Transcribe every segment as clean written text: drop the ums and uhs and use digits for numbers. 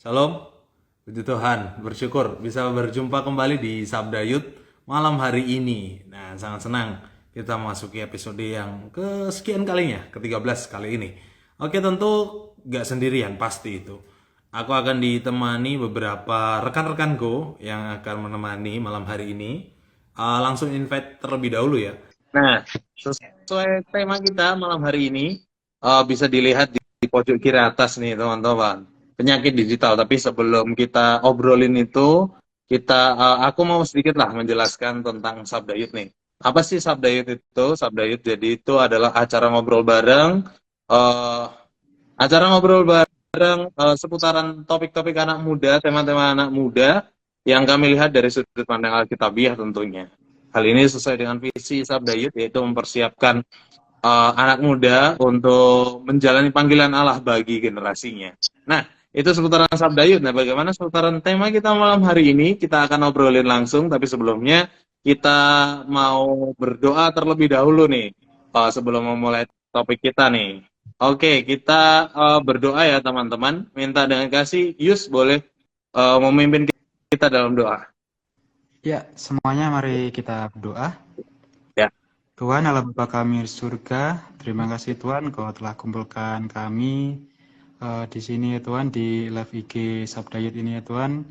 Shalom, puji Tuhan, bersyukur bisa berjumpa kembali di Sabda Yud malam hari ini. Nah, sangat senang kita memasuki episode yang kesekian kalinya, ke-13 kali ini. Oke, tentu gak sendirian, pasti itu. Aku akan ditemani beberapa rekan-rekanku yang akan menemani malam hari ini. Langsung invite terlebih dahulu ya. Nah, sesuai tema kita malam hari ini, bisa dilihat di pojok kiri atas nih teman-teman, penyakit digital. Tapi sebelum kita obrolin itu, aku mau sedikit lah menjelaskan tentang Sabda Youth nih. Apa sih Sabda Youth itu? Sabda Youth jadi itu adalah acara ngobrol bareng, eh, seputaran topik-topik anak muda, tema-tema anak muda yang kami lihat dari sudut pandang Alkitabiah tentunya. Hal ini sesuai dengan visi Sabda Youth, yaitu mempersiapkan anak muda untuk menjalani panggilan Allah bagi generasinya. Nah, itu seputaran Sabda Yud. Nah, bagaimana seputaran tema kita malam hari ini? Kita akan obrolin langsung, tapi sebelumnya kita mau berdoa terlebih dahulu nih, sebelum memulai topik kita nih. Oke, kita berdoa ya teman-teman. Minta dengan kasih, Yus boleh memimpin kita dalam doa. Ya, semuanya mari kita berdoa. Ya, Tuhan Allah Bapa kami di surga, terima kasih Tuhan Kau telah kumpulkan kami di sini ya Tuhan, di live IG Sabda Youth ini ya Tuhan.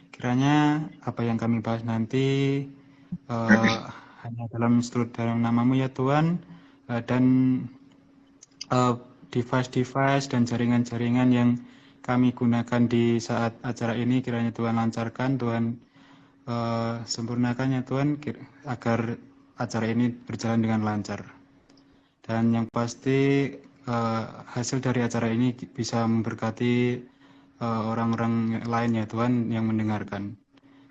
Kiranya apa yang kami bahas nanti eh, hanya dalam namamu ya Tuhan, dan eh, device-device dan jaringan-jaringan yang kami gunakan di saat acara ini kiranya Tuhan lancarkan, Tuhan sempurnakan ya Tuhan agar acara ini berjalan dengan lancar. Dan yang pasti hasil dari acara ini bisa memberkati orang-orang lain ya Tuhan yang mendengarkan.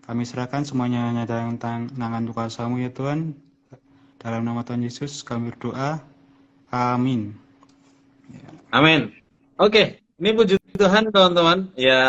Kami serahkan semuanya hanya dalam tangan kuasa-Mu ya Tuhan. Dalam nama Tuhan Yesus kami berdoa. Amin. amin. Oke, ini puji Tuhan teman-teman. Ya,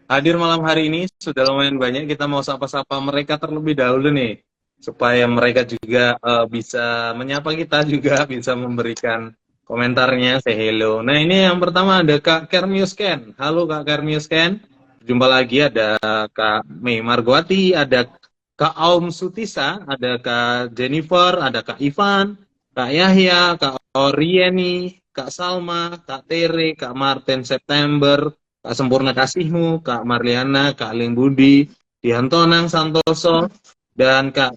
hadir malam hari ini sudah lumayan banyak. Kita mau sapa-sapa mereka terlebih dahulu nih, supaya mereka juga bisa menyapa kita juga, bisa memberikan komentarnya, say hello. Nah, ini yang pertama ada Kak Kermius Ken. Halo Kak Kermius Ken. Jumpa lagi ada Kak Mei Margwati, ada Kak Aum Sutisa, ada Kak Jennifer, ada Kak Ivan, Kak Yahya, Kak Orieni, Kak Salma, Kak Tere, Kak Martin September, Kak Sempurna Kasihmu, Kak Marliana, Kak Ling Budi, Diantonang Santoso, dan Kak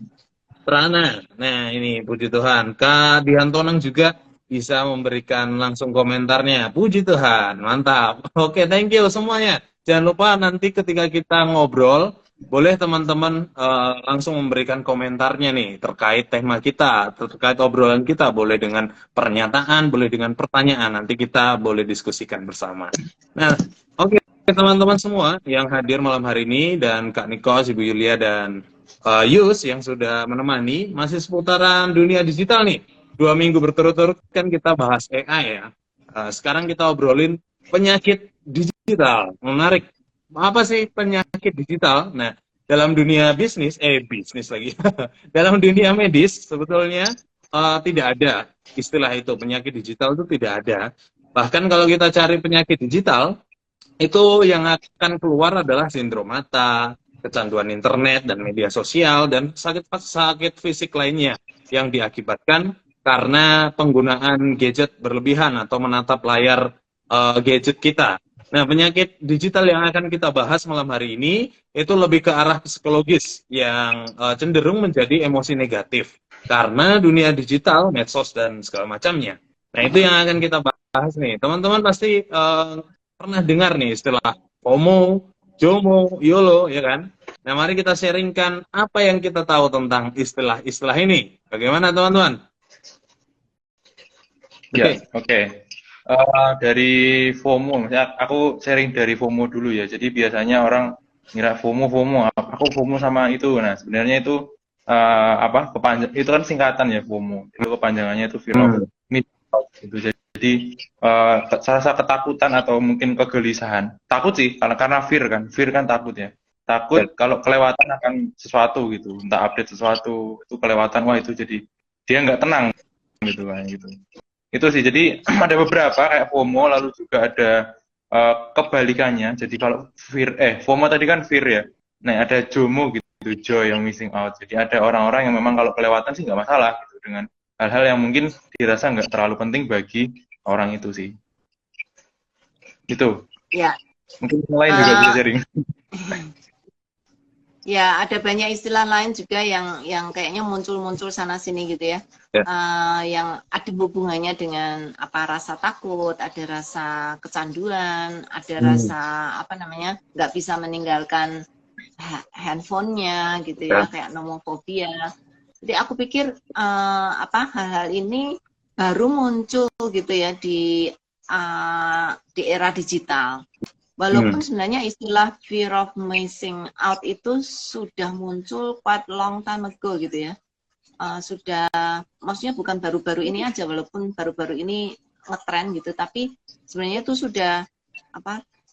Prana. Nah, ini puji Tuhan. Kak Diantonang juga bisa memberikan langsung komentarnya. Puji Tuhan, mantap. Oke, thank you semuanya. Jangan lupa nanti ketika kita ngobrol, boleh teman-teman langsung memberikan komentarnya nih terkait tema kita, terkait obrolan kita. Boleh dengan pernyataan, boleh dengan pertanyaan. Nanti kita boleh diskusikan bersama. Nah, oke teman-teman semua yang hadir malam hari ini, dan Kak Nikos, Ibu Yulia, dan Yus yang sudah menemani, masih seputaran dunia digital nih. 2 minggu berturut-turut kan kita bahas AI ya. Sekarang kita obrolin penyakit digital. Menarik. Apa sih penyakit digital? Nah, dalam dunia bisnis lagi. Dalam dunia medis sebetulnya tidak ada istilah itu, penyakit digital itu tidak ada. Bahkan kalau kita cari penyakit digital, itu yang akan keluar adalah sindrom mata, kecanduan internet dan media sosial, dan sakit fisik lainnya yang diakibatkan karena penggunaan gadget berlebihan atau menatap layar gadget kita. Nah, penyakit digital yang akan kita bahas malam hari ini itu lebih ke arah psikologis yang cenderung menjadi emosi negatif karena dunia digital, medsos, dan segala macamnya. Nah, itu yang akan kita bahas nih. Teman-teman pasti pernah dengar nih istilah FOMO, JOMO, YOLO, ya kan? Nah, mari kita sharingkan apa yang kita tahu tentang istilah-istilah ini. Bagaimana, teman-teman? Ya, Oke. oke. Dari FOMO, ya, aku sharing dari FOMO dulu ya. Jadi biasanya orang ngira FOMO, aku FOMO sama itu. Nah, sebenarnya itu apa? Itu kan singkatan ya FOMO. Itu kepanjangannya itu fear of Hmm. missing out gitu. Jadi rasa ketakutan atau mungkin kegelisahan. Takut sih, karena fear kan takut ya. Takut kalau kelewatan akan sesuatu gitu, entah update sesuatu itu kelewatan, wah itu jadi dia nggak tenang gitu kan gitu. Itu sih, jadi ada beberapa kayak FOMO, lalu juga ada kebalikannya. Jadi kalau FOMO tadi kan fear ya. Nah, ada JOMO gitu, joy yang missing out. Jadi ada orang-orang yang memang kalau kelewatan sih nggak masalah gitu dengan hal-hal yang mungkin dirasa nggak terlalu penting bagi orang itu sih. Itu. Ya, Mungkin yang lain juga bisa sharing. ya ada banyak istilah lain juga yang kayaknya muncul-muncul sana sini gitu ya. Ya. Yang ada hubungannya dengan apa rasa takut, ada rasa kecanduan, ada rasa apa namanya nggak bisa meninggalkan handphonenya gitu ya, kayak nomofobia. Jadi aku pikir hal-hal ini baru muncul gitu ya di era digital. Walaupun sebenarnya istilah fear of missing out itu sudah muncul quite long time ago gitu ya. Sudah, maksudnya bukan baru-baru ini aja, walaupun baru-baru ini ngetren gitu, tapi sebenarnya itu sudah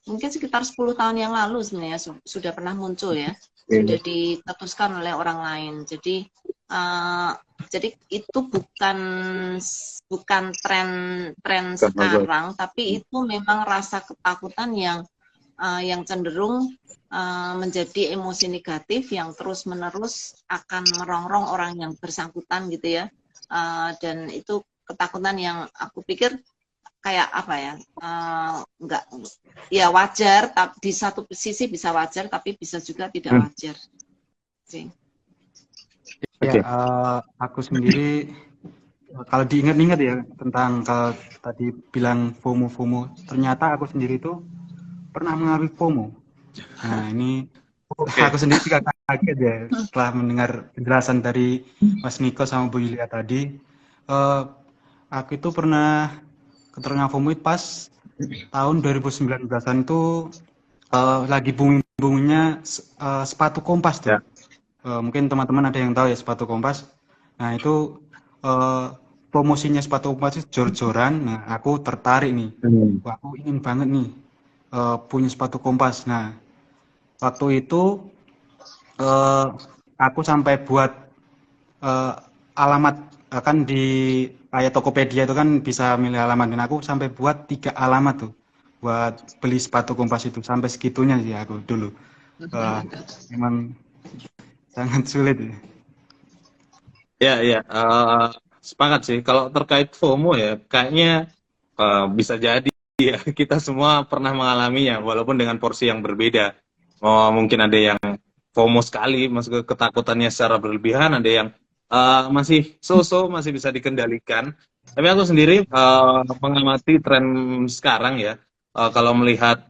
mungkin sekitar 10 tahun yang lalu sebenarnya sudah pernah muncul ya, sudah ditetuskan oleh orang lain. Jadi itu bukan tren sekarang, tapi itu memang rasa ketakutan yang cenderung menjadi emosi negatif yang terus-menerus akan merongrong orang yang bersangkutan gitu ya. Dan itu ketakutan yang aku pikir kayak nggak ya wajar, tapi di satu sisi bisa wajar, tapi bisa juga tidak wajar. Ya, aku sendiri kalau diingat-ingat ya tentang kalau tadi bilang FOMO, ternyata aku sendiri itu pernah mengalami FOMO. Nah, ini aku sendiri juga kaget ya setelah mendengar penjelasan dari Mas Niko sama Bu Yulia tadi. Aku itu pernah keterkena FOMO pas tahun 2019-an itu lagi booming-boomingnya sepatu kompas tuh. Mungkin teman-teman ada yang tahu ya sepatu kompas. Nah, itu promosinya sepatu kompas itu jor-joran. Nah, aku tertarik nih. Wah, aku ingin banget nih punya sepatu kompas. Nah, waktu itu aku sampai buat alamat, kan di kayak Tokopedia itu kan bisa milih alamat, dan aku sampai buat 3 alamat tuh buat beli sepatu kompas itu. Sampai segitunya sih aku dulu. Memang sangat sulit ya. Ya, sepakat sih. Kalau terkait FOMO ya, kayaknya bisa jadi ya kita semua pernah mengalaminya, walaupun dengan porsi yang berbeda. Mungkin ada yang FOMO sekali, masuk ke ketakutannya secara berlebihan, ada yang masih masih bisa dikendalikan. Tapi aku sendiri mengamati tren sekarang ya. Kalau melihat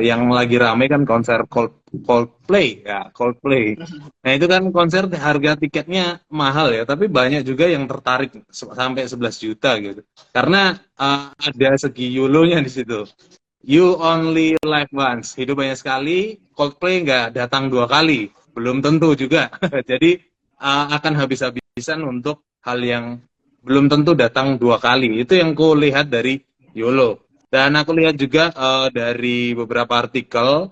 yang lagi rame kan konser Coldplay. Nah, itu kan konser harga tiketnya mahal ya, tapi banyak juga yang tertarik sampai 11 juta gitu. Karena ada segi YOLO-nya di situ. You only live once, hidup banyak sekali. Coldplay nggak datang 2 kali, belum tentu juga. Jadi akan habis-habisan untuk hal yang belum tentu datang 2 kali. Itu yang ku lihat dari YOLO. Dan aku lihat juga dari beberapa artikel,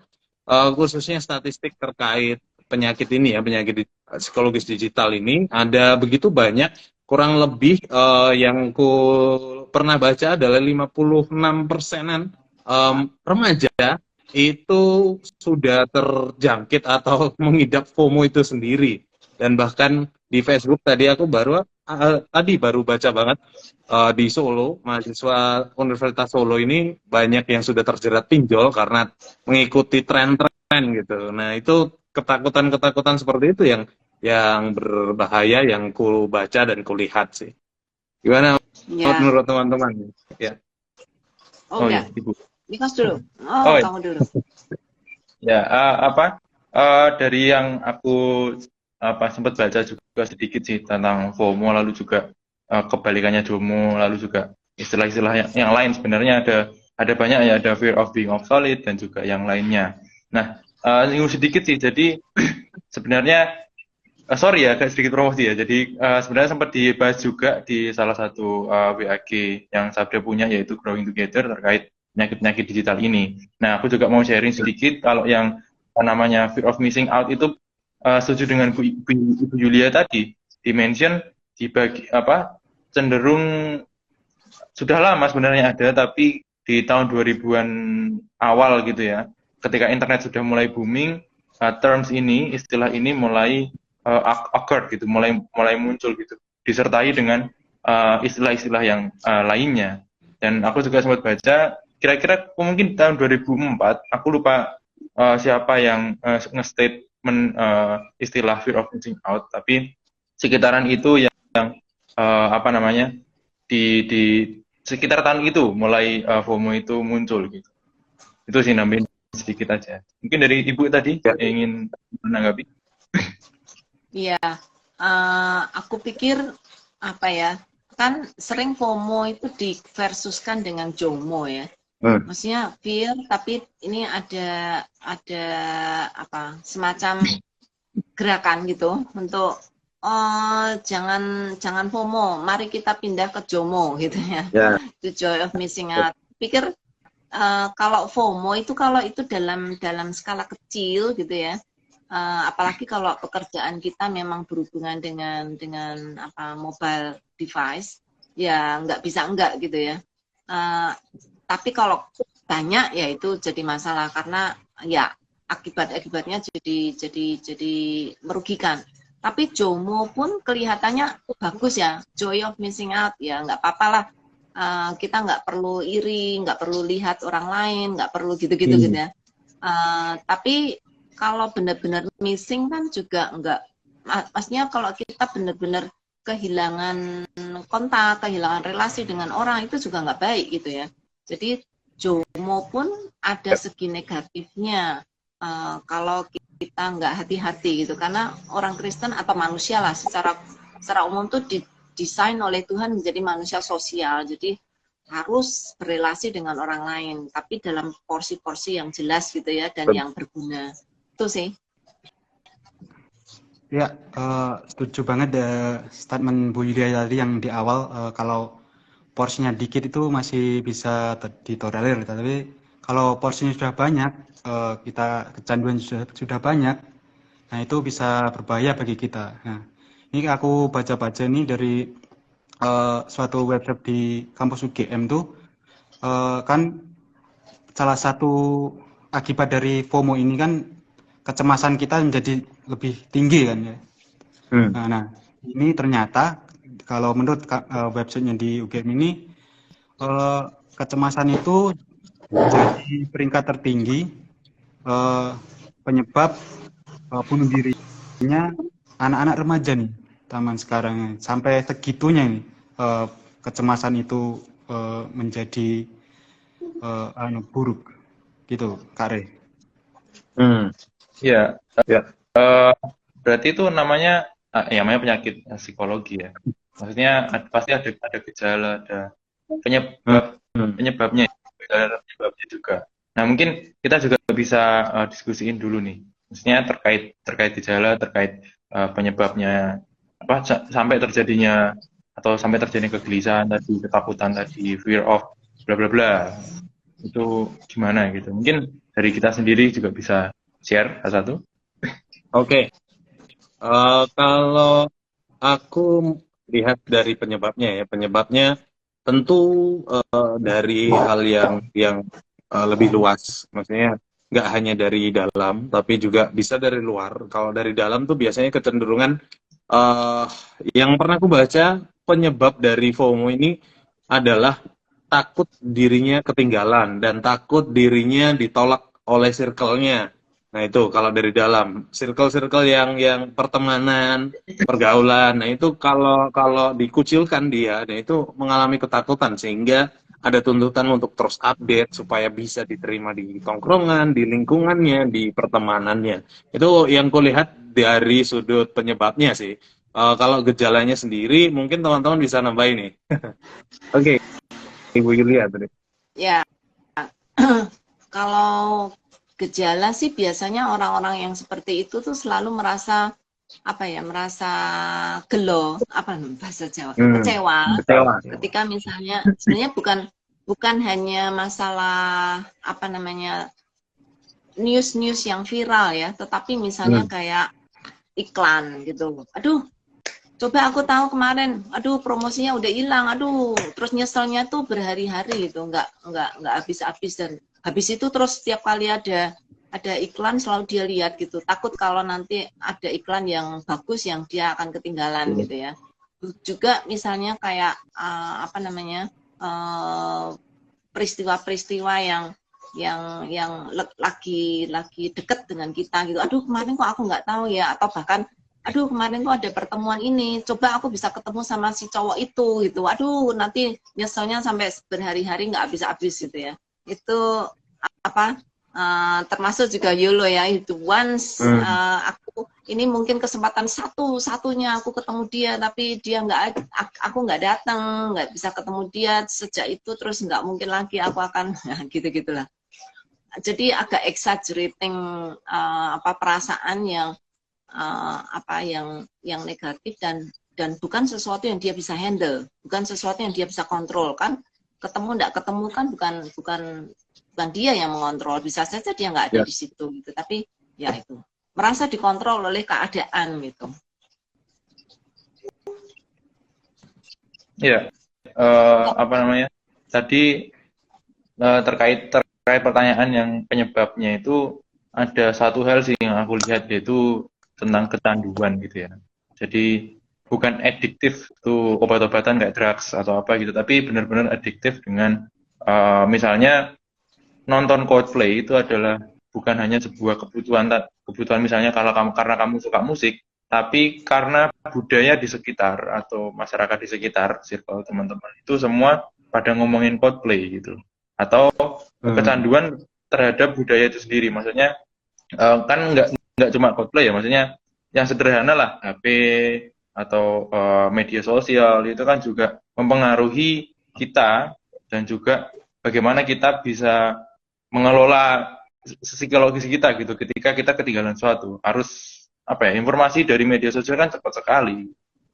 khususnya statistik terkait penyakit ini ya, penyakit psikologis digital ini, ada begitu banyak, kurang lebih yang ku pernah baca adalah 56%-an remaja itu sudah terjangkit atau mengidap FOMO itu sendiri. Dan bahkan di Facebook tadi aku baru baca banget di Solo, mahasiswa Universitas Solo ini banyak yang sudah terjerat pinjol karena mengikuti tren-tren gitu. Nah, itu ketakutan-ketakutan seperti itu yang berbahaya yang ku baca dan ku lihat sih. Gimana menurut teman-teman? Ya. Ya, Ibu. Nikos dulu. Kamu dulu. Ya, dari yang aku sempat baca juga sedikit sih tentang FOMO, lalu juga kebalikannya JOMO, lalu juga istilah-istilah yang lain. Sebenarnya ada banyak ya, ada fear of being obsolete dan juga yang lainnya. Nah, sedikit sih. Jadi sebenarnya sorry ya, agak sedikit promosi ya. Jadi sebenarnya sempat dibahas juga di salah satu WAG yang Sabda punya, yaitu Growing Together, terkait penyakit-penyakit digital ini. Nah, aku juga mau sharing sedikit kalau yang namanya fear of missing out itu setuju dengan Ibu Yulia tadi, dimension dibagi cenderung sudah lama sebenarnya ada, tapi di tahun 2000-an awal gitu ya, ketika internet sudah mulai booming, istilah ini mulai occurred gitu, mulai muncul gitu, disertai dengan istilah-istilah yang lainnya. Dan aku juga sempat baca, kira-kira mungkin tahun 2004, aku lupa siapa yang nge-statement istilah fear of missing out, tapi sekitaran itu yang apa namanya, di sekitar tahun itu mulai FOMO itu muncul gitu. Itu sih, nambahin sedikit aja. Mungkin dari Ibu tadi ingin menanggapi. Iya, aku pikir apa ya, kan sering FOMO itu diversuskan dengan JOMO ya. Maksudnya fear, tapi ini ada apa semacam gerakan gitu untuk jangan FOMO, mari kita pindah ke JOMO gitu ya. The joy of missing out. Pikir kalau FOMO itu kalau itu dalam skala kecil gitu ya. Apalagi kalau pekerjaan kita memang berhubungan dengan apa mobile device, ya nggak bisa enggak gitu ya. Tapi kalau banyak ya itu jadi masalah karena ya akibatnya jadi merugikan. Tapi JOMO pun kelihatannya bagus ya, joy of missing out ya nggak apa-apa lah. Kita nggak perlu iri, nggak perlu lihat orang lain, nggak perlu gitu-gitu gitu ya. Tapi kalau benar-benar missing kan juga enggak, maksudnya kalau kita benar-benar kehilangan kontak, kehilangan relasi dengan orang itu juga nggak baik gitu ya. Jadi JOMO pun ada segi negatifnya kalau kita nggak hati-hati gitu, karena orang Kristen atau manusia lah secara umum tuh didesain oleh Tuhan menjadi manusia sosial, jadi harus berelasi dengan orang lain, tapi dalam porsi-porsi yang jelas gitu ya dan yang berguna. Itu sih. Ya, setuju banget statement Bu Yulia tadi yang di awal, kalau porsinya dikit itu masih bisa ditolerir, tapi kalau porsinya sudah banyak, kita kecanduan sudah banyak, nah itu bisa berbahaya bagi kita. Nah, ini aku baca-baca nih dari suatu website di kampus UGM tuh, kan salah satu akibat dari FOMO ini kan kecemasan kita menjadi lebih tinggi kan ya. Nah, ini ternyata kalau menurut websitenya di UGM ini, kecemasan itu jadi peringkat tertinggi penyebab bunuh dirinya anak-anak remaja nih, taman sekarang sampai segitunya nih, kecemasan itu menjadi buruk gitu, Kak Re. Ya, berarti itu namanya penyakit psikologi ya. Maksudnya pasti ada gejala, ada penyebabnya juga. Nah, mungkin kita juga bisa diskusiin dulu nih. Maksudnya terkait gejala, terkait penyebabnya apa sampai terjadinya kegelisahan tadi, ketakutan tadi, fear of bla bla bla. Itu gimana gitu. Mungkin dari kita sendiri juga bisa share satu. Oke. Kalau aku lihat dari penyebabnya tentu dari hal yang lebih luas, maksudnya nggak hanya dari dalam, tapi juga bisa dari luar. Kalau dari dalam tuh biasanya kecenderungan yang pernah aku baca, penyebab dari FOMO ini adalah takut dirinya ketinggalan dan takut dirinya ditolak oleh circle-nya. Nah itu kalau dari dalam, circle-circle yang pertemanan, pergaulan, nah itu kalau dikucilkan dia, nah itu mengalami ketakutan sehingga ada tuntutan untuk terus update supaya bisa diterima di tongkrongan, di lingkungannya, di pertemanannya. Itu yang kulihat dari sudut penyebabnya sih. Kalau gejalanya sendiri, mungkin teman-teman bisa nambahin nih. Oke, Ibu Yulia tadi. Ya, kalau gejala sih biasanya orang-orang yang seperti itu tuh selalu merasa gelo, bahasa Jawa, kecewa. Ketika misalnya sebenarnya bukan hanya masalah news yang viral ya, tetapi misalnya kayak iklan gitu. Aduh, Coba aku tahu kemarin, aduh promosinya udah hilang, aduh, terus nyeselnya tuh berhari-hari gitu, nggak habis-habis, dan habis itu terus setiap kali ada iklan selalu dia lihat gitu, takut kalau nanti ada iklan yang bagus yang dia akan ketinggalan gitu ya. Juga misalnya kayak apa namanya peristiwa-peristiwa yang lagi deket dengan kita gitu. Aduh kemarin kok aku nggak tahu ya, atau bahkan aduh kemarin kok ada pertemuan ini, coba aku bisa ketemu sama si cowok itu gitu. Aduh nanti nyeselnya sampai berhari-hari nggak habis-habis gitu ya. Itu apa termasuk juga YOLO ya, itu once aku ini mungkin kesempatan satunya aku ketemu dia, tapi dia aku nggak datang, nggak bisa ketemu dia sejak itu, terus nggak mungkin lagi aku akan gitu-gitulah. Jadi agak exaggerating perasaan yang yang negatif, dan bukan sesuatu yang dia bisa handle, bukan sesuatu yang dia bisa kontrol. Kan ketemu nggak ketemu kan bukan dia yang mengontrol, bisa saja dia nggak ada di situ gitu, tapi ya itu merasa dikontrol oleh keadaan gitu. Iya, apa namanya tadi terkait pertanyaan yang penyebabnya itu, ada satu hal sih yang aku lihat, yaitu tentang kecanduan gitu ya. Jadi bukan adiktif tuh obat-obatan kayak drugs atau apa gitu, tapi benar-benar adiktif dengan misalnya nonton Coldplay itu adalah bukan hanya sebuah kebutuhan misalnya karena kamu suka musik, tapi karena budaya di sekitar atau masyarakat di sekitar circle teman-teman itu semua pada ngomongin Coldplay gitu, atau kecanduan terhadap budaya itu sendiri. Maksudnya kan nggak cuma Coldplay ya, maksudnya yang sederhana lah, HP atau media sosial itu kan juga mempengaruhi kita, dan juga bagaimana kita bisa mengelola psikologis kita gitu ketika kita ketinggalan suatu. Harus informasi dari media sosial kan cepat sekali,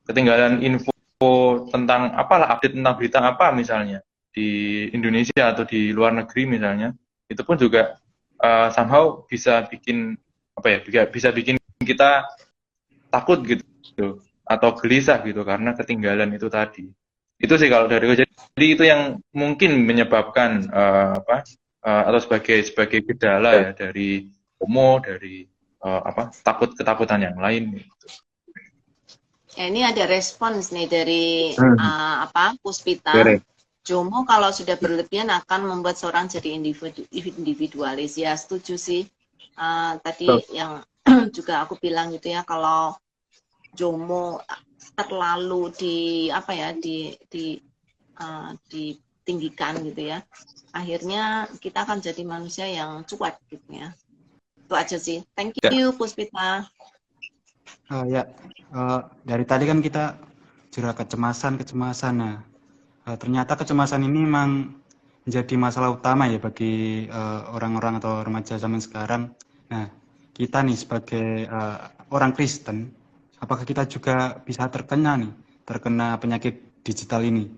ketinggalan info tentang update tentang berita apa misalnya di Indonesia atau di luar negeri misalnya, itu pun juga somehow bisa bikin bisa bikin kita takut gitu atau gelisah gitu karena ketinggalan itu tadi. Itu sih kalau dari gue. Jadi itu yang mungkin menyebabkan atau sebagai gejala ya dari FOMO, dari ketakutan yang lain gitu. Ya, ini ada respons nih dari Puspita. JOMO kalau sudah berlebihan akan membuat seorang jadi individualis. Ya, setuju sih. Tadi yang juga aku bilang gitu ya, kalau JOMO terlalu ditinggikan gitu ya, akhirnya kita akan jadi manusia yang cuek gitu ya. Itu aja sih. Thank you Puspita. Dari tadi kan kita curhat kecemasan. Nah, ternyata kecemasan ini memang menjadi masalah utama ya bagi orang-orang atau remaja zaman sekarang. Nah, kita nih sebagai orang Kristen, apakah kita juga bisa terkena penyakit digital ini?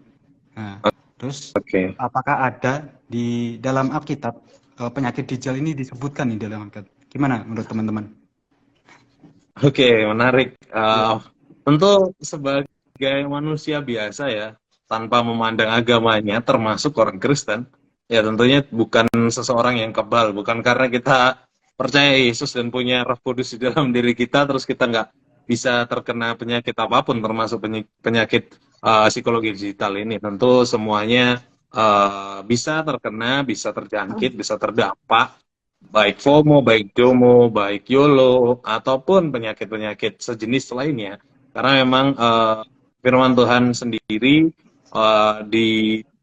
Nah, terus apakah ada di dalam Alkitab penyakit digital ini disebutkan nih dalam Alkitab? Gimana menurut teman-teman? Oke, menarik. Tentu sebagai manusia biasa ya, tanpa memandang agamanya, termasuk orang Kristen, ya tentunya bukan seseorang yang kebal, bukan karena kita percaya Yesus dan punya Roh Kudus di dalam diri kita, terus kita nggak bisa terkena penyakit apapun, termasuk penyakit psikologi digital ini. Tentu semuanya bisa terkena, bisa terjangkit, bisa terdampak, baik FOMO, baik JOMO, baik YOLO, ataupun penyakit-penyakit sejenis lainnya. Karena memang firman Tuhan sendiri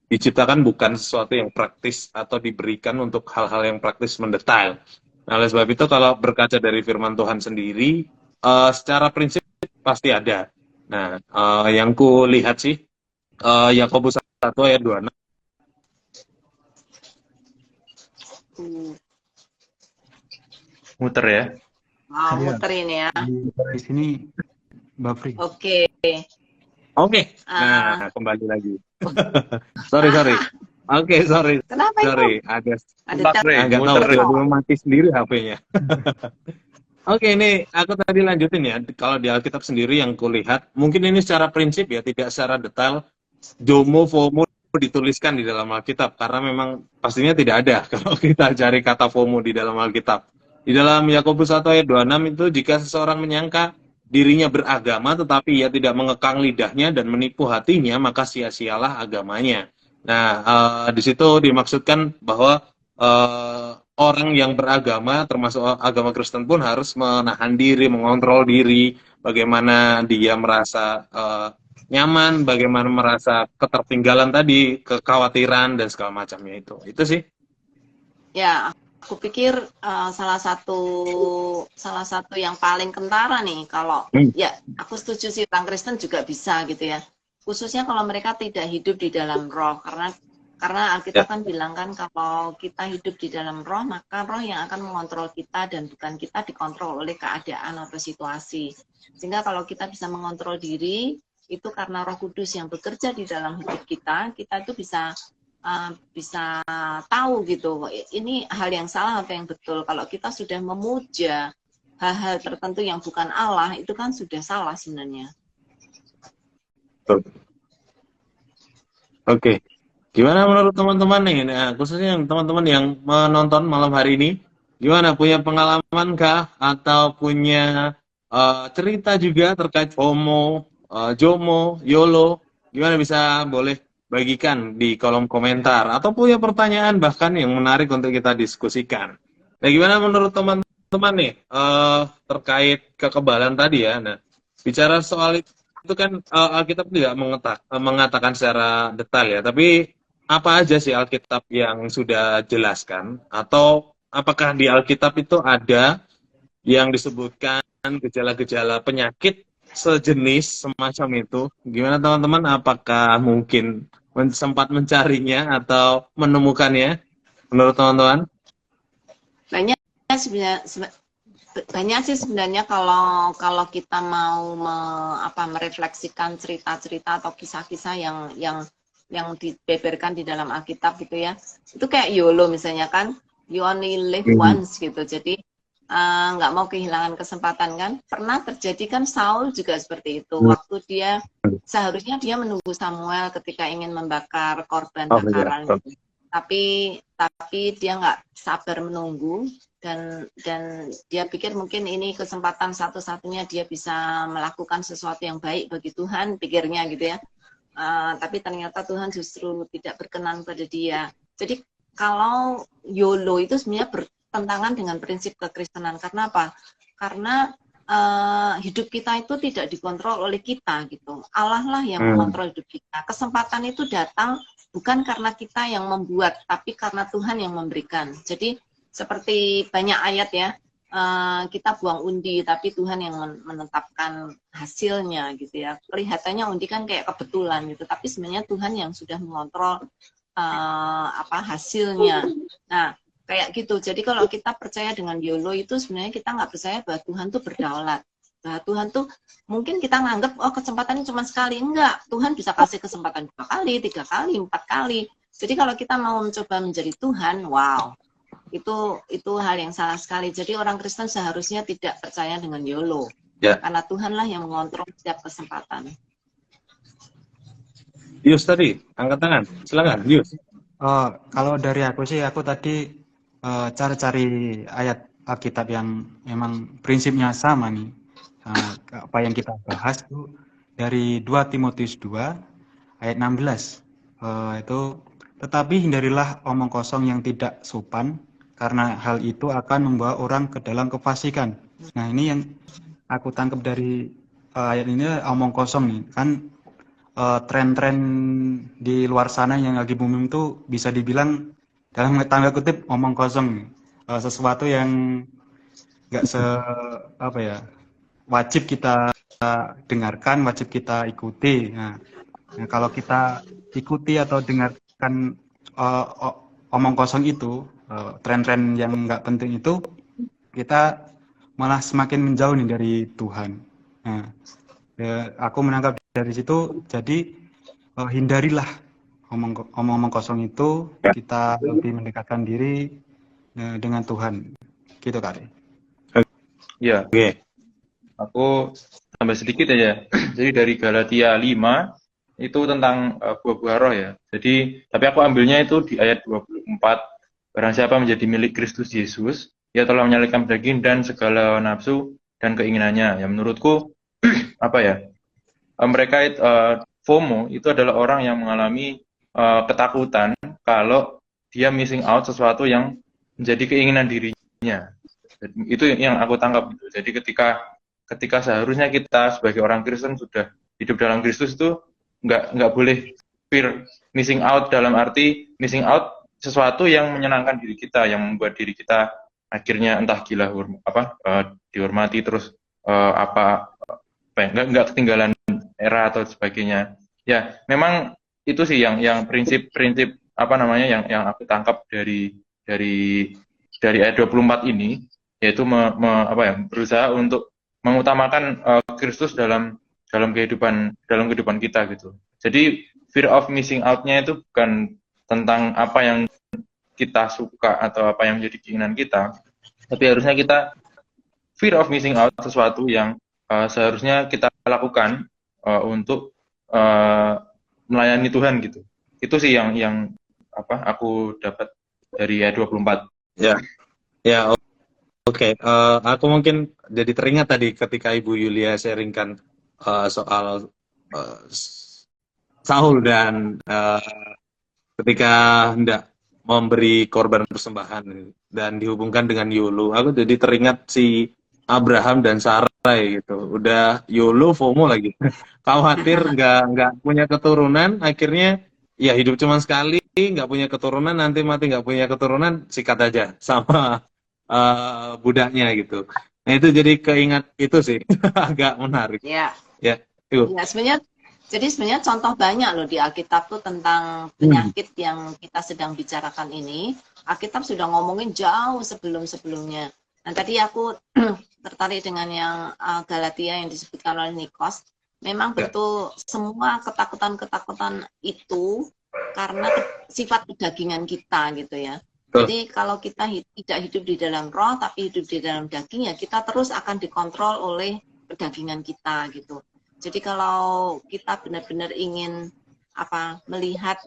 diciptakan bukan sesuatu yang praktis atau diberikan untuk hal-hal yang praktis mendetail. Nah, oleh sebab itu kalau berkaca dari firman Tuhan sendiri, secara prinsip pasti ada. Nah, yang ku lihat sih, Yakobus 1 ayat 26. Muter ya. Muter ini ya. Di sini Mbak Fri. Oke. Nah, kembali lagi. sorry. Sorry. Kenapa sorry. itu? Agak tahu mati sendiri HP-nya. Oke, ini aku tadi lanjutin ya. Kalau di Alkitab sendiri yang kulihat, mungkin ini secara prinsip ya, tidak secara detail, JOMO, FOMO dituliskan di dalam Alkitab. Karena memang pastinya tidak ada kalau kita cari kata FOMO di dalam Alkitab. Di dalam Yakobus 1 ayat 26 itu, jika seseorang menyangka dirinya beragama, tetapi ia tidak mengekang lidahnya dan menipu hatinya, maka sia-sialah agamanya. Nah, di situ dimaksudkan bahwa orang yang beragama, termasuk agama Kristen pun harus menahan diri, mengontrol diri, bagaimana dia merasa nyaman, bagaimana merasa ketertinggalan tadi, kekhawatiran dan segala macamnya itu. Itu sih. Ya, aku pikir salah satu yang paling kentara nih kalau ya aku setuju sih orang Kristen juga bisa gitu ya. Khususnya kalau mereka tidak hidup di dalam roh karena Alkitab kan bilang kan kalau kita hidup di dalam roh maka roh yang akan mengontrol kita dan bukan kita dikontrol oleh keadaan atau situasi. Sehingga kalau kita bisa mengontrol diri itu karena Roh Kudus yang bekerja di dalam hidup kita itu bisa tahu gitu, ini hal yang salah atau yang betul. Kalau kita sudah memuja hal-hal tertentu yang bukan Allah, itu kan sudah salah sebenarnya. Oke. Gimana menurut teman-teman nih, nah, khususnya yang teman-teman yang menonton malam hari ini, gimana, punya pengalaman kah atau punya cerita juga terkait FOMO, JOMO, YOLO, gimana, bisa boleh bagikan di kolom komentar atau punya pertanyaan bahkan yang menarik untuk kita diskusikan. Nah, gimana menurut teman-teman nih terkait kekebalan tadi ya. Nah, bicara soal itu kan Alkitab tidak mengatakan secara detail ya, tapi apa aja sih Alkitab yang sudah jelaskan? Atau apakah di Alkitab itu ada yang disebutkan gejala-gejala penyakit sejenis semacam itu? Gimana teman-teman? Apakah mungkin sempat mencarinya atau menemukannya menurut teman-teman? Banyak sih sebenarnya kalau kita mau merefleksikan cerita-cerita atau kisah-kisah yang dibeberkan di dalam Alkitab gitu ya. Itu kayak YOLO misalnya kan, you only live once gitu. Jadi nggak mau kehilangan kesempatan kan. Pernah terjadi kan Saul juga seperti itu. Waktu dia seharusnya dia menunggu Samuel ketika ingin membakar korban bakaran gitu. Tapi dia nggak sabar menunggu dan dia pikir mungkin ini kesempatan satu-satunya dia bisa melakukan sesuatu yang baik bagi Tuhan, pikirnya gitu ya. Tapi ternyata Tuhan justru tidak berkenan pada dia. Jadi kalau YOLO itu sebenarnya bertentangan dengan prinsip kekristenan. Karena apa? Karena hidup kita itu tidak dikontrol oleh kita gitu. Allah lah yang mengontrol hidup kita. Kesempatan itu datang bukan karena kita yang membuat, tapi karena Tuhan yang memberikan. Jadi seperti banyak ayat ya, kita buang undi, tapi Tuhan yang menetapkan hasilnya gitu ya. Kelihatannya undi kan kayak kebetulan gitu, tapi sebenarnya Tuhan yang sudah mengontrol hasilnya. Nah, kayak gitu. Jadi kalau kita percaya dengan YOLO itu sebenarnya kita nggak percaya bahwa Tuhan tuh berdaulat. Bahwa Tuhan tuh mungkin kita nganggap kesempatannya cuma sekali. Enggak, Tuhan bisa kasih kesempatan 2 kali, 3 kali, 4 kali. Jadi kalau kita mau mencoba menjadi Tuhan, wow, itu hal yang salah sekali. Jadi orang Kristen seharusnya tidak percaya dengan YOLO. Ya. Karena Tuhanlah yang mengontrol setiap kesempatan. Yus tadi, angkat tangan. Silakan, Yus. Kalau dari aku sih, aku tadi cari ayat Alkitab yang memang prinsipnya sama nih. Apa yang kita bahas itu dari 2 Timotius 2 ayat 16. Itu, tetapi hindarilah omong kosong yang tidak sopan, karena hal itu akan membawa orang ke dalam kefasikan. Nah, ini yang aku tangkap dari ayat ini, omong kosong nih. Kan tren-tren di luar sana yang lagi booming itu bisa dibilang dalam tanda kutip omong kosong, sesuatu yang nggak wajib kita dengarkan, wajib kita ikuti. Nah, kalau kita ikuti atau dengarkan omong kosong itu, tren-tren yang nggak penting itu, kita malah semakin menjauh nih dari Tuhan. Nah, aku menangkap dari situ, jadi hindarilah omong-omong kosong itu, kita lebih mendekatkan diri dengan Tuhan. Gitu, Kak. Ya, Oke. aku tambah sedikit aja. Jadi dari Galatia 5 itu tentang buah-buah roh ya. Jadi, tapi aku ambilnya itu di ayat 24. Barang siapa menjadi milik Kristus Yesus, ia telah menyalibkan daging dan segala nafsu dan keinginannya. Ya menurutku apa ya? Mereka FOMO itu adalah orang yang mengalami ketakutan kalau dia missing out sesuatu yang menjadi keinginan dirinya. Itu yang aku tangkap gitu. Jadi ketika seharusnya kita sebagai orang Kristen sudah hidup dalam Kristus itu nggak boleh fear missing out, dalam arti missing out sesuatu yang menyenangkan diri kita, yang membuat diri kita akhirnya entah gila dihormati, terus nggak ketinggalan era atau sebagainya. Ya memang itu sih yang prinsip-prinsip apa namanya yang aku tangkap dari ayat 24 ini, yaitu berusaha untuk mengutamakan Kristus dalam kehidupan kita gitu. Jadi fear of missing out-nya itu bukan tentang apa yang kita suka atau apa yang menjadi keinginan kita, tapi harusnya kita fear of missing out sesuatu yang seharusnya kita lakukan untuk melayani Tuhan gitu. Itu sih yang aku dapat dari ayat 24. Ya. Ya, oke. Aku mungkin jadi teringat tadi ketika Ibu Yulia sharingkan soal Saul dan ketika hendak memberi korban persembahan dan dihubungkan dengan YOLO. Aku jadi teringat si Abraham dan Sarai gitu. Udah YOLO, FOMO lagi. Khawatir nggak punya keturunan, akhirnya ya hidup cuma sekali, nggak punya keturunan, nanti mati nggak punya keturunan, sikat aja sama budaknya gitu. Nah itu jadi keingat itu sih, agak menarik. Ya. Ya, itu. Ya, sebenarnya contoh banyak loh di Alkitab tuh tentang penyakit yang kita sedang bicarakan ini. Alkitab sudah ngomongin jauh sebelum-sebelumnya. Nah, tadi aku tertarik dengan yang Galatia yang disebutkan oleh Nikos. Memang betul semua ketakutan-ketakutan itu karena sifat kedagingan kita gitu ya. Jadi kalau kita tidak hidup di dalam roh tapi hidup di dalam daging, ya kita terus akan dikontrol oleh kedagingan kita gitu. Jadi kalau kita benar-benar ingin melihat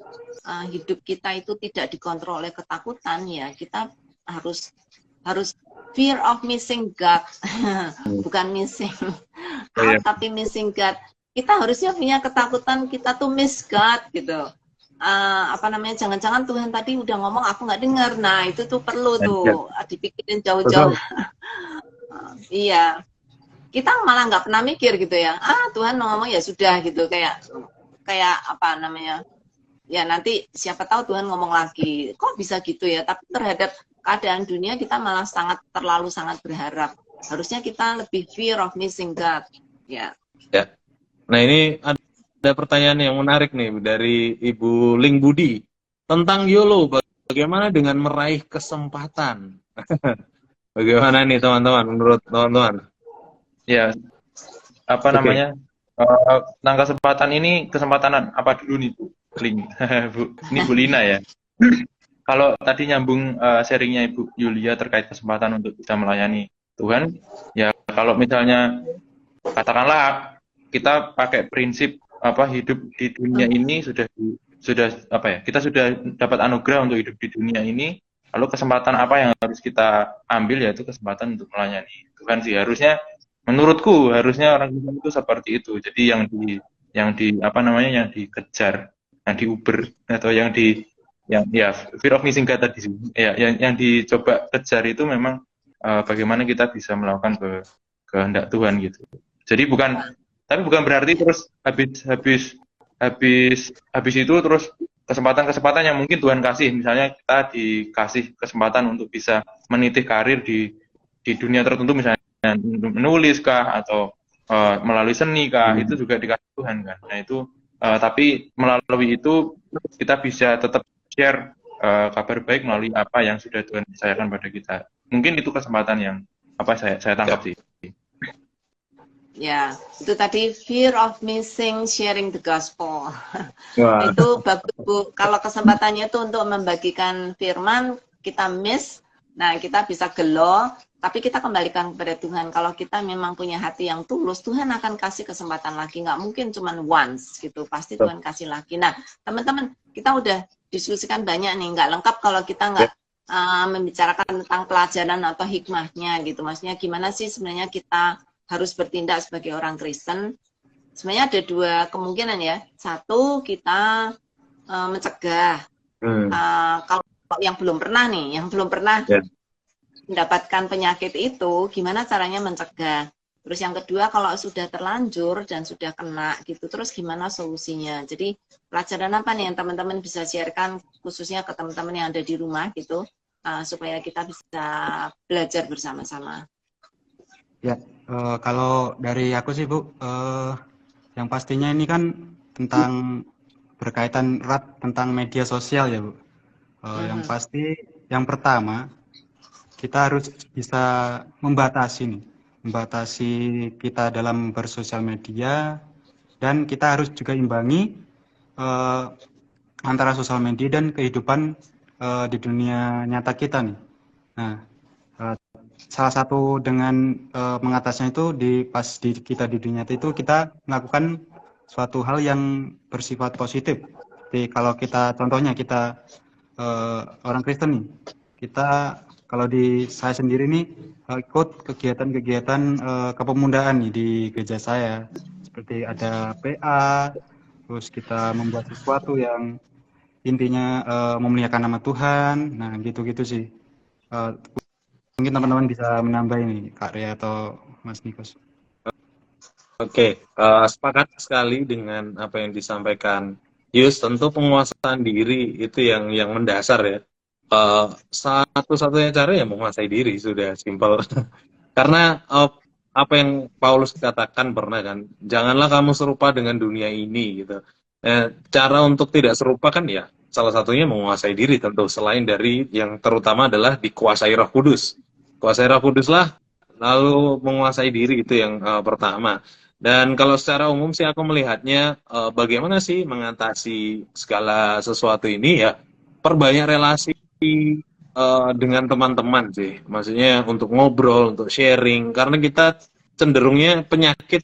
hidup kita itu tidak dikontrol oleh ketakutan, ya kita harus fear of missing God, bukan missing out tapi missing God. Kita harusnya punya ketakutan kita tuh miss God gitu. Jangan-jangan Tuhan tadi udah ngomong aku nggak dengar. Nah itu tuh perlu tuh dipikirin jauh-jauh. Iya, kita malah nggak pernah mikir gitu ya. Tuhan ngomong ya sudah gitu, kayak ya nanti siapa tahu Tuhan ngomong lagi. Kok bisa gitu ya? Tapi terhadap keadaan dunia kita malah terlalu sangat berharap. Harusnya kita lebih fear of missing God. Ya. Nah ini ada pertanyaan yang menarik nih dari Ibu Ling Budi tentang YOLO. Bagaimana dengan meraih kesempatan? Bagaimana nih teman-teman menurut teman-teman? Ya, namanya tentang kesempatan ini, kesempatan apa dulu nih Bu Ling? Ini Bu Lina ya. Kalau tadi nyambung sharingnya Ibu Yulia terkait kesempatan untuk bisa melayani Tuhan, ya kalau misalnya katakanlah kita pakai prinsip hidup di dunia ini kita sudah dapat anugerah untuk hidup di dunia ini, lalu kesempatan apa yang harus kita ambil, yaitu kesempatan untuk melayani Tuhan sih. Menurutku harusnya orang Kristen itu seperti itu. Jadi yang dikejar, yang diuber atau yang fear of missing God tadi sih. Ya, yang dicoba kejar itu memang bagaimana kita bisa melakukan kehendak Tuhan gitu. Jadi tapi bukan berarti terus habis itu terus kesempatan yang mungkin Tuhan kasih, misalnya kita dikasih kesempatan untuk bisa meniti karir di dunia tertentu, misalnya menulis kah atau melalui seni kah, itu juga dikasih Tuhan kan. Nah itu tapi melalui itu kita bisa tetap share kabar baik melalui apa yang sudah Tuhan percayakan pada kita. Mungkin itu kesempatan yang saya tangkap sih. Ya, itu tadi fear of missing sharing the gospel. Wah. Itu bagus Bu. Kalau kesempatannya itu untuk membagikan firman, kita miss, Nah, kita bisa gelo, tapi kita kembalikan kepada Tuhan. Kalau kita memang punya hati yang tulus, Tuhan akan kasih kesempatan lagi. Nggak mungkin cuma once gitu, pasti Tuhan kasih lagi. Nah, teman-teman, kita udah diskusikan banyak nih, nggak lengkap kalau kita nggak membicarakan tentang pelajaran atau hikmahnya gitu. Maksudnya gimana sih sebenarnya kita harus bertindak sebagai orang Kristen? Sebenarnya ada dua kemungkinan ya. Satu, kita mencegah. Kalau yang belum pernah nih, yang belum pernah mendapatkan penyakit itu, gimana caranya mencegah? Terus yang kedua, kalau sudah terlanjur dan sudah kena gitu, terus gimana solusinya? Jadi pelajaran apa nih yang teman-teman bisa sharekan khususnya ke teman-teman yang ada di rumah gitu, supaya kita bisa belajar bersama-sama. Ya, kalau dari aku sih Bu, yang pastinya ini kan tentang berkaitan erat tentang media sosial ya Bu. Yang pasti yang pertama kita harus bisa membatasi kita dalam bersosial media, dan kita harus juga imbangi antara sosial media dan kehidupan di dunia nyata kita nih. Nah, salah satu dengan mengatasinya itu pas kita di dunia nyata itu kita melakukan suatu hal yang bersifat positif. Jadi kalau kita contohnya kita orang Kristen nih, kita kalau di saya sendiri nih ikut kegiatan-kegiatan kepemudaan nih di gereja saya, seperti ada PA, terus kita membuat sesuatu yang intinya memuliakan nama Tuhan. Nah, gitu-gitu sih. Mungkin teman-teman bisa menambah ini, Kak Rea atau Mas Nikos. Oke, sepakat sekali dengan apa yang disampaikan Yus. Tentu penguasaan diri itu yang mendasar ya. Satu-satunya cara ya menguasai diri, sudah simpel. Karena apa yang Paulus katakan pernah kan, janganlah kamu serupa dengan dunia ini gitu. Cara untuk tidak serupa kan ya salah satunya menguasai diri tentu, selain dari yang terutama adalah dikuasai Roh Kudus. Kuasai Roh Kudus lah, lalu menguasai diri, itu yang pertama. Dan kalau secara umum sih aku melihatnya bagaimana sih mengatasi segala sesuatu ini ya, perbanyak relasi dengan teman-teman sih. Maksudnya untuk ngobrol, untuk sharing, karena kita cenderungnya penyakit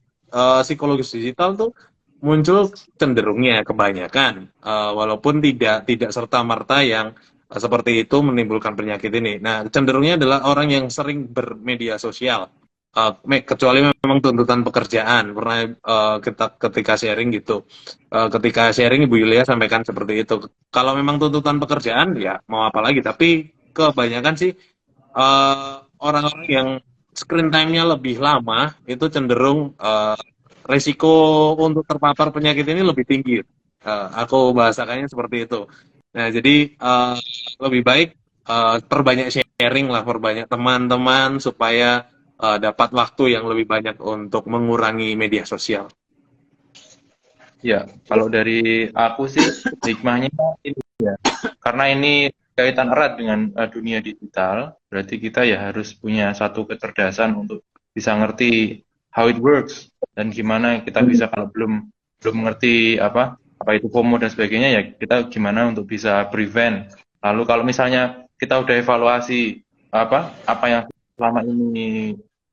psikologis digital tuh muncul cenderungnya kebanyakan, walaupun tidak serta-merta yang seperti itu menimbulkan penyakit ini. Nah, cenderungnya adalah orang yang sering bermedia sosial. Kecuali memang tuntutan pekerjaan, pernah kita ketika sharing gitu, ketika sharing Ibu Yulia sampaikan seperti itu. Kalau memang tuntutan pekerjaan ya mau apa lagi, tapi kebanyakan sih orang-orang yang screen time-nya lebih lama itu cenderung resiko untuk terpapar penyakit ini lebih tinggi. Aku bahasakannya seperti itu. Nah, jadi lebih baik perbanyak sharing lah, perbanyak teman-teman supaya dapat waktu yang lebih banyak untuk mengurangi media sosial. Ya, kalau dari aku sih hikmahnya ini ya, karena ini kaitan erat dengan dunia digital, berarti kita ya harus punya satu kecerdasan untuk bisa ngerti how it works, dan gimana kita bisa, kalau belum mengerti apa itu FOMO dan sebagainya, ya kita gimana untuk bisa prevent. Lalu kalau misalnya kita udah evaluasi apa yang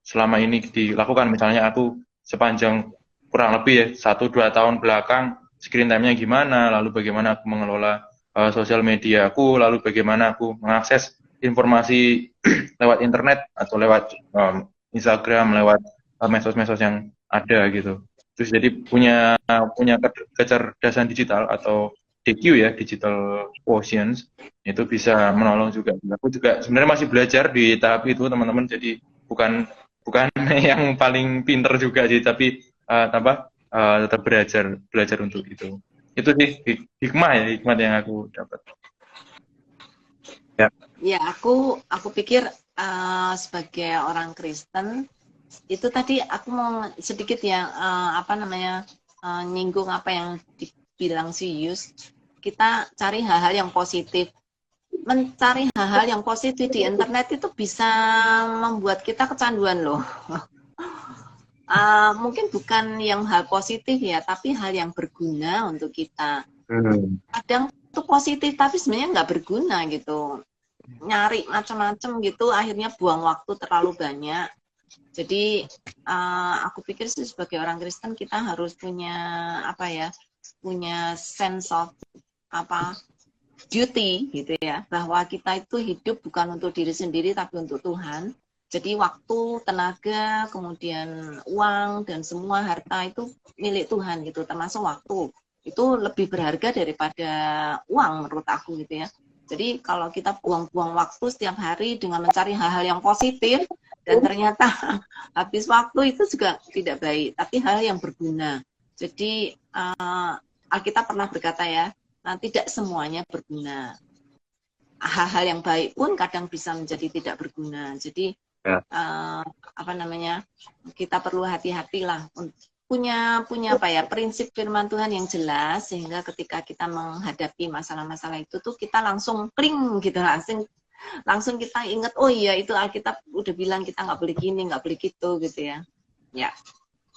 selama ini dilakukan, misalnya aku sepanjang kurang lebih ya 1-2 tahun belakang screen time-nya gimana, lalu bagaimana aku mengelola sosial media aku, lalu bagaimana aku mengakses informasi lewat internet atau lewat Instagram, lewat medsos-medsos yang ada gitu. Terus jadi punya kecerdasan digital atau DQ ya, digital quotient, itu bisa menolong juga. Aku juga sebenarnya masih belajar di tahap itu, teman-teman, jadi bukan yang paling pinter juga sih, tapi tetap belajar untuk itu. Itu sih hikmah yang aku dapat. Ya, aku pikir sebagai orang Kristen itu tadi aku mau sedikit ya nyinggung apa yang dibilang si Yus. Kita cari hal-hal yang positif. Mencari hal-hal yang positif di internet itu bisa membuat kita kecanduan loh. Mungkin bukan yang hal positif ya, tapi hal yang berguna untuk kita. Kadang itu positif tapi sebenarnya nggak berguna gitu. nyari macam-macam gitu, akhirnya buang waktu terlalu banyak. Jadi aku pikir sih sebagai orang Kristen kita harus punya apa ya, punya sense of apa duty gitu ya, bahwa kita itu hidup bukan untuk diri sendiri tapi untuk Tuhan. Jadi waktu, tenaga, kemudian uang dan semua harta itu milik Tuhan gitu, termasuk waktu. Itu lebih berharga daripada uang menurut aku gitu ya. Jadi kalau kita buang-buang waktu setiap hari dengan mencari hal-hal yang positif dan ternyata habis waktu itu juga tidak baik, tapi hal yang berguna. Jadi Alkitab pernah berkata ya, tidak semuanya berguna. Hal-hal yang baik pun kadang bisa menjadi tidak berguna. Jadi apa namanya, kita perlu hati-hatilah, punya apa ya, prinsip firman Tuhan yang jelas, sehingga ketika kita menghadapi masalah-masalah itu tuh kita langsung kling gitu, langsung kita ingat, oh iya itu Alkitab udah bilang kita nggak boleh gini, nggak boleh gitu ya.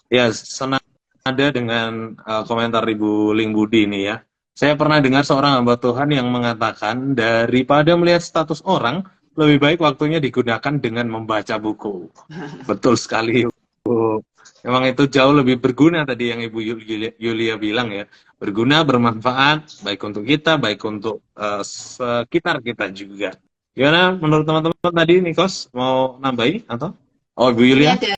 Ya, senada dengan komentar Ibu Ling Budi ini ya. Saya pernah dengar seorang hamba Tuhan yang mengatakan, daripada melihat status orang, lebih baik waktunya digunakan dengan membaca buku. Betul sekali, Bu. Memang itu jauh lebih berguna tadi yang Ibu Yulia bilang ya. Berguna, bermanfaat, baik untuk kita, baik untuk sekitar kita juga. Gimana menurut teman-teman tadi, Nikos? Mau nambahin atau? Oh, Ibu Yulia? Ini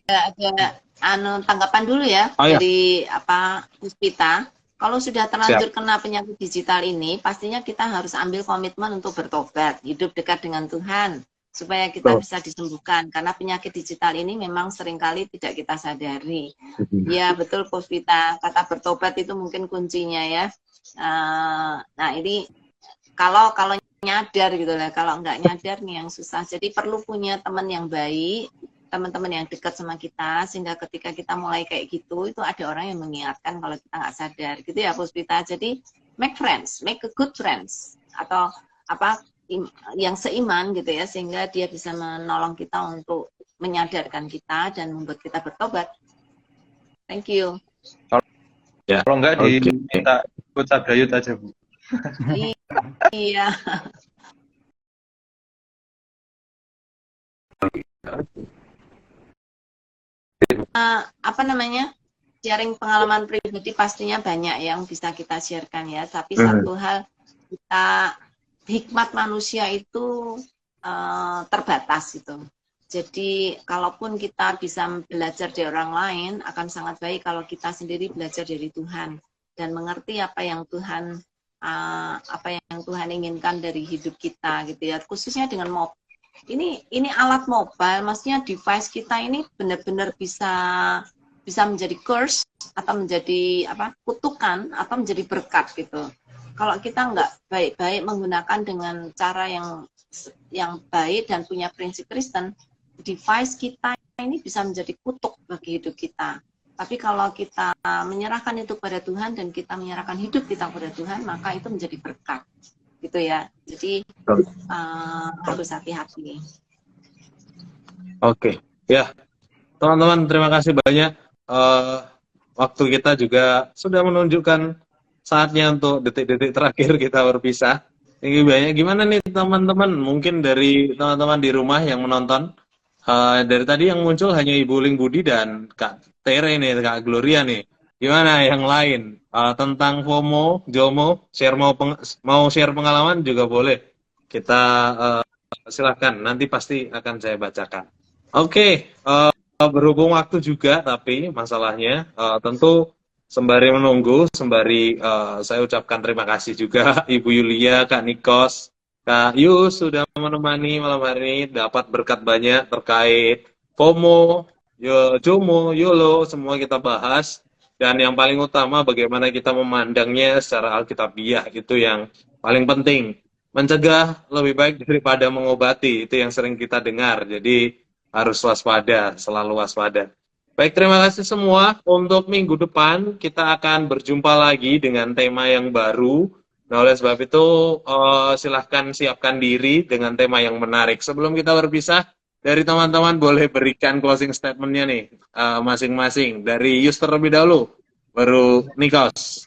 ada tanggapan dulu ya, dari Puspita. Kalau sudah terlanjur kena penyakit digital ini, pastinya kita harus ambil komitmen untuk bertobat, hidup dekat dengan Tuhan, supaya kita bisa disembuhkan. Karena penyakit digital ini memang seringkali tidak kita sadari. Ya betul Puspita, kata bertobat itu mungkin kuncinya ya. Nah ini kalau nyadar gitu lah, kalau nggak nyadar nih yang susah. Jadi perlu punya teman yang baik, teman-teman yang dekat sama kita, sehingga ketika kita mulai kayak gitu, itu ada orang yang mengingatkan kalau kita nggak sadar, gitu ya Puspita. Jadi make friends, make a good friends, atau yang seiman gitu ya, sehingga dia bisa menolong kita untuk menyadarkan kita dan membuat kita bertobat. Thank you. Kalau nggak diminta ikut Sabdayut aja Bu. Iya. Sharing pengalaman pribadi pastinya banyak yang bisa kita sharekan ya, tapi satu hal, hikmat manusia itu terbatas gitu. Jadi kalaupun kita bisa belajar dari orang lain, akan sangat baik kalau kita sendiri belajar dari Tuhan dan mengerti apa yang Tuhan inginkan dari hidup kita gitu ya, khususnya dengan ini alat mobile, maksudnya device kita ini benar-benar bisa menjadi curse atau menjadi kutukan atau menjadi berkat gitu. Kalau kita nggak baik-baik menggunakan dengan cara yang baik dan punya prinsip Kristen, device kita ini bisa menjadi kutuk bagi hidup kita. Tapi kalau kita menyerahkan itu pada Tuhan dan kita menyerahkan hidup kita pada Tuhan, maka itu menjadi berkat. Gitu ya. Jadi harus hati-hati. Oke. Ya. Teman-teman, terima kasih banyak. Waktu kita juga sudah menunjukkan saatnya untuk detik-detik terakhir kita berpisah. Thank you banyak. Gimana nih teman-teman? Mungkin dari teman-teman di rumah yang menonton, dari tadi yang muncul hanya Ibu Ling Budi dan Kak Tere nih, Kak Gloria nih. Gimana yang lain? Tentang FOMO, JOMO, mau share pengalaman juga boleh. Kita silahkan, nanti pasti akan saya bacakan. Oke, berhubung waktu juga, tapi masalahnya tentu sembari menunggu, sembari saya ucapkan terima kasih juga Ibu Yulia, Kak Nikos, Kak Yus sudah menemani malam hari ini, dapat berkat banyak terkait FOMO, JOMO, YOLO, semua kita bahas. Dan yang paling utama bagaimana kita memandangnya secara alkitabiah, itu yang paling penting. Mencegah lebih baik daripada mengobati, itu yang sering kita dengar. Jadi harus waspada, selalu waspada. Baik, terima kasih semua. Untuk minggu depan kita akan berjumpa lagi dengan tema yang baru. Nah, oleh sebab itu silahkan siapkan diri dengan tema yang menarik. Sebelum kita berpisah, dari teman-teman boleh berikan closing statement-nya nih masing-masing. Dari Yus terlebih dahulu, baru Nikos.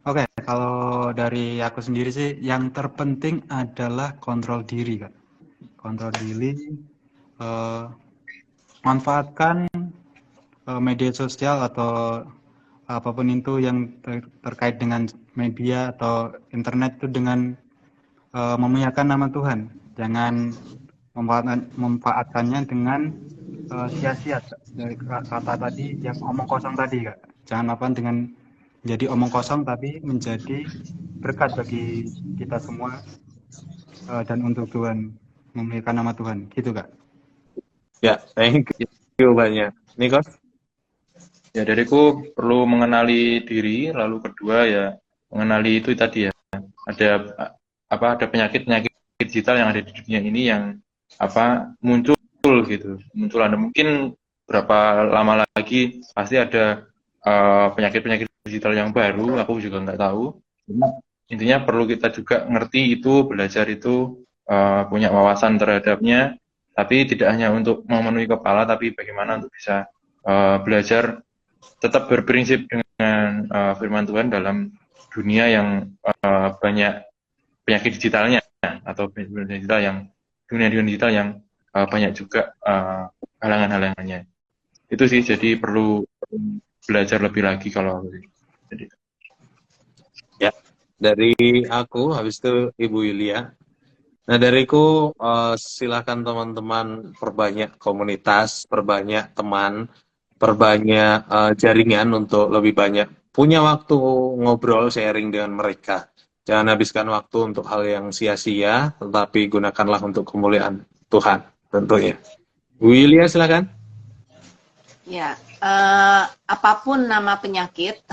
Oke, kalau dari aku sendiri sih yang terpenting adalah kontrol diri, Kak. Kontrol diri, eh, manfaatkan media sosial atau apapun itu yang terkait dengan media atau internet itu dengan memuliakan nama Tuhan. Jangan memanfaatkannya dengan sia-sia. Dari kata tadi yang omong kosong tadi, Kak. Jangan apa dengan jadi omong kosong tapi menjadi berkat bagi kita semua dan untuk Tuhan, memuliakan nama Tuhan. Gitu, Kak. Ya, thank you banyak. Nikos? Ya, dariku perlu mengenali diri, lalu kedua ya mengenali itu tadi ya. Ada penyakit-penyakit digital yang ada di dunia ini yang muncul gitu. Muncul ada mungkin berapa lama lagi pasti ada penyakit-penyakit digital yang baru, aku juga nggak tahu. Cuma intinya perlu kita juga ngerti itu, belajar itu, punya wawasan terhadapnya, tapi tidak hanya untuk memenuhi kepala, tapi bagaimana untuk bisa belajar tetap berprinsip dengan firman Tuhan dalam dunia yang banyak penyakit digitalnya atau dunia digital yang banyak juga halangan-halangannya. Itu sih, jadi perlu belajar lebih lagi kalau jadi. Ya, dari aku, habis itu Ibu Yulia. Nah, dariku silakan teman-teman perbanyak komunitas, perbanyak teman, perbanyak jaringan untuk lebih banyak punya waktu ngobrol, sharing dengan mereka. Jangan habiskan waktu untuk hal yang sia-sia, tetapi gunakanlah untuk kemuliaan Tuhan tentunya. Bu Yulia, silakan. Ya, apapun nama penyakit,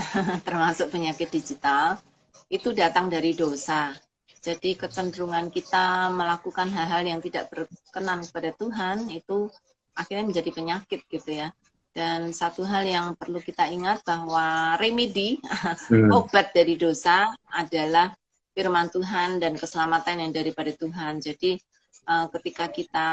termasuk penyakit digital, itu datang dari dosa. Jadi kecenderungan kita melakukan hal-hal yang tidak berkenan kepada Tuhan itu akhirnya menjadi penyakit gitu ya. Dan satu hal yang perlu kita ingat bahwa remedi, obat dari dosa adalah firman Tuhan dan keselamatan yang daripada Tuhan. Jadi ketika kita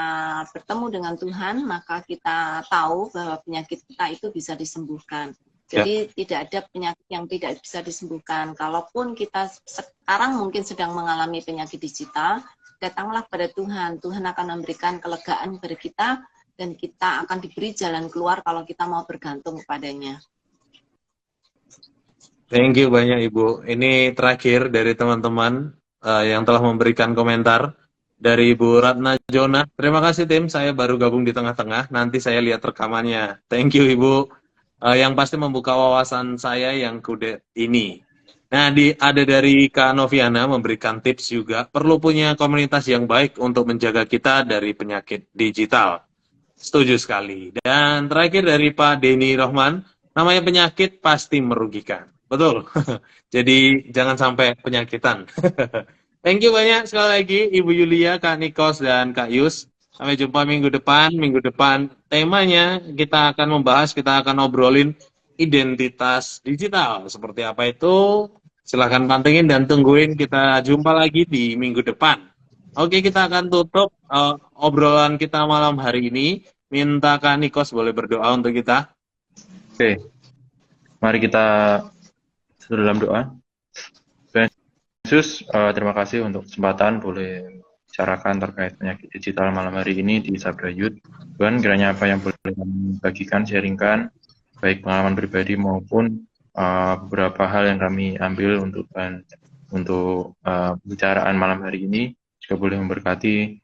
bertemu dengan Tuhan, maka kita tahu bahwa penyakit kita itu bisa disembuhkan. Jadi tidak ada penyakit yang tidak bisa disembuhkan. Kalaupun kita sekarang mungkin sedang mengalami penyakit digital, datanglah pada Tuhan. Tuhan akan memberikan kelegaan kepada kita, dan kita akan diberi jalan keluar kalau kita mau bergantung kepadanya. Thank you banyak Ibu. Ini terakhir dari teman-teman yang telah memberikan komentar. Dari Ibu Ratna Jona. Terima kasih tim, saya baru gabung di tengah-tengah. Nanti saya lihat rekamannya. Thank you Ibu. Yang pasti membuka wawasan saya yang kudet ini. Nah, ada dari Kak Noviana memberikan tips juga. Perlu punya komunitas yang baik untuk menjaga kita dari penyakit digital. Setuju sekali. Dan terakhir dari Pak Denny Rohman, namanya penyakit pasti merugikan. Betul. Jadi jangan sampai penyakitan. Thank you banyak sekali lagi Ibu Yulia, Kak Nikos, dan Kak Yus. Sampai jumpa minggu depan. Minggu depan temanya kita akan membahas, kita akan ngobrolin identitas digital. Seperti apa itu? Silahkan pantengin dan tungguin. Kita jumpa lagi di minggu depan. Oke, kita akan tutup obrolan kita malam hari ini. Minta Kak Nikos boleh berdoa untuk kita. Oke, mari kita dalam doa. Tuhan Yesus, terima kasih untuk kesempatan boleh bicarakan terkait penyakit digital malam hari ini di Sabda Youth. Tuhan, kiranya apa yang boleh kami bagikan, sharingkan, baik pengalaman pribadi maupun beberapa hal yang kami ambil untuk pembicaraan malam hari ini, juga boleh memberkati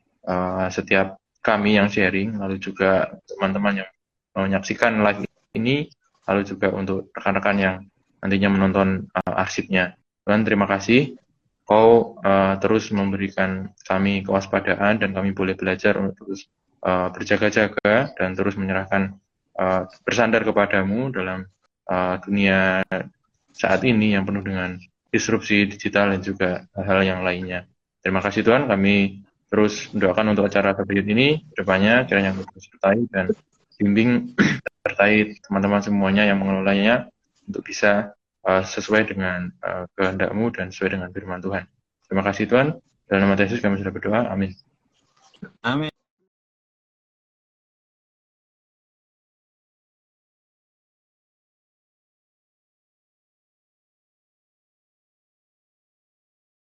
setiap kami yang sharing, lalu juga teman-teman yang menyaksikan live ini, lalu juga untuk rekan-rekan yang nantinya menonton arsipnya. Tuhan, terima kasih. Kau terus memberikan kami kewaspadaan dan kami boleh belajar untuk terus berjaga-jaga dan terus menyerahkan bersandar kepadamu dalam dunia saat ini yang penuh dengan disrupsi digital dan juga hal-hal yang lainnya. Terima kasih Tuhan, kami terus mendoakan untuk acara terbaik ini kedepannya kiranya terus sertai dan bimbing sertai teman-teman semuanya yang mengelolanya untuk bisa sesuai dengan kehendak-Mu dan sesuai dengan firman Tuhan. Terima kasih Tuhan. Dalam nama Yesus kami sudah berdoa. Amin. Amin.